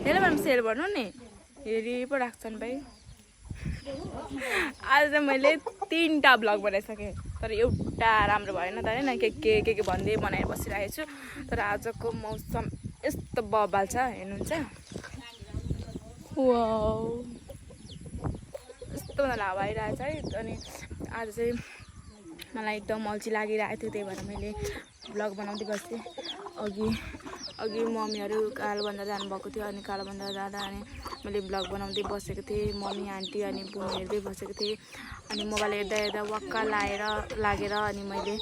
हेर ma'am share गर्नु नि हेरी पो राख्छन् भाइ आज चाहिँ मैले 3टा ब्लग बनाइसकेँ तर एउटा राम्रो भएन त हैन के भन्दै बनाएर बसिरहेको छु तर आजको मौसम यस्तो बबाल छ हेर्नुहुन्छ वाउ यस्तो हावा आइरहेछ है अनि आज चाहिँ मलाई एकदम अल्छी लागिरहेको थियो त्यही भएर मैले ब्लग बनाउँदै बसेँ अघि मम्मीहरू कालोबन्दा जानुभएको थियो अनि कालोबन्दा जाँदा अनि मैले ब्लग बनाउँदै बसेको थिएँ मम्मी आन्टी अनि बुनु हेर्दै बसेको थिएँ अनि मोबाइल हेर्दा वाक्क लागेर अनि मैले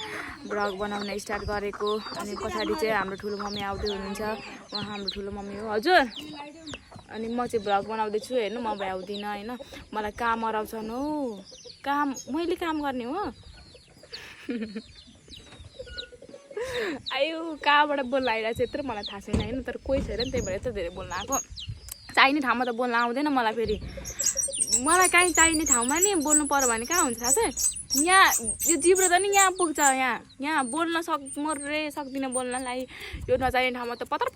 ब्लग बनाउन स्टार्ट गरेको अनि पछाडि चाहिँ हाम्रो ठुलो मम्मी आउँदै हुनुहुन्छ उहाँ हाम्रो ठुलो मम्मी हो हजुर अनि म चाहिँ ब्लग बनाउँदैछु हेर्नु म भ्याउँदिनँ होइन मलाई काम अराउँछन् हौ मैले काम गर्ने हो आयो कहाँबाट बोल्न आइरहेको छ यत्रो मलाई थाहा छैन होइन तर कोही छैन नि त्यही भएर यत्रो धेरै बोल्न आएको चाहिने ठाउँमा त बोल्न आउँदैन मलाई फेरि मलाई काहीँ चाहिने ठाउँमा नि बोल्नु पर्यो भने कहाँ हुन्छ थाहा छ यहाँ यो जिब्रो त नि यहाँ पुग्छ यहाँ बोल्न सक्दिनँ बोल्नलाई यो नचाहिने ठाउँमा त पतर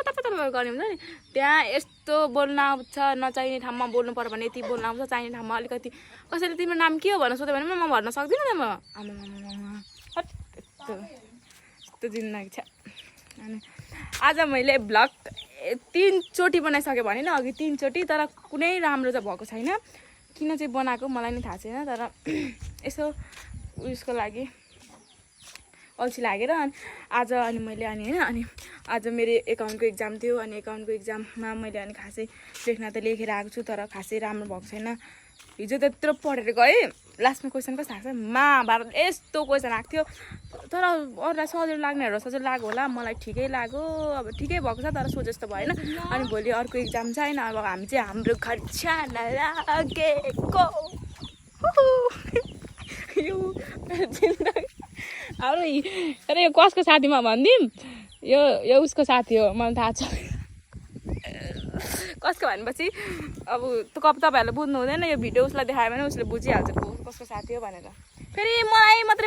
गर्ने हुन्छ नि त्यहाँ यस्तो बोल्न आउँछ नचाहिने ठाउँमा बोल्नु पर्यो भने यति बोल्न आउँछ चाहिने ठाउँमा अलिकति कसैले तिम्रो नाम के हो भनेर सोध्यो भने म भन्न सक्दिनँ नि म यस्तो जिन्दगी छ अनि आज मैले ब्लग 3 चोटि बनाइसकेँ भने नि अघि 3 चोटि तर कुनै राम्रो चाहिँ भएको छैन किन चाहिँ बनाएको मलाई नि थाहा छैन तर यसो उयसको लागि अल्छी लागेर अनि आज अनि मैले होइन अनि आज मेरो एकाउन्टको एक्जाम थियो अनि एकाउन्टको एक्जाममा मैले अनि खासै लेख्न त लेखेर आएको छु तर खासै राम्रो भएको छैन हिजो त्यत्रो पढेर गएँ लास्टमा क्वेसन कस्तो आएको छ महाभारत यस्तो क्वेसन आएको थियो तर अरूलाई सजिलो लाग्नेहरू सजिलो लाग्यो होला मलाई ठिकै लाग्यो अब ठिकै भएको छ तर सोचे जस्तो भएन अनि भोलि अर्को एक्जाम छ होइन अब हामी चाहिँ हाम्रो खर्चाना लागेको यो जिन्दगी अरे यो कसको साथीमा भनिदिउँ यो उसको साथी हो मलाई थाहा छ कसको भनेपछि अब तपाईँहरूलाई बुझ्नु हुँदैन यो भिडियो उसलाई देखायो भने उसले बुझिहाल्छ कसको साथी हो भनेर फेरि मलाई मात्रै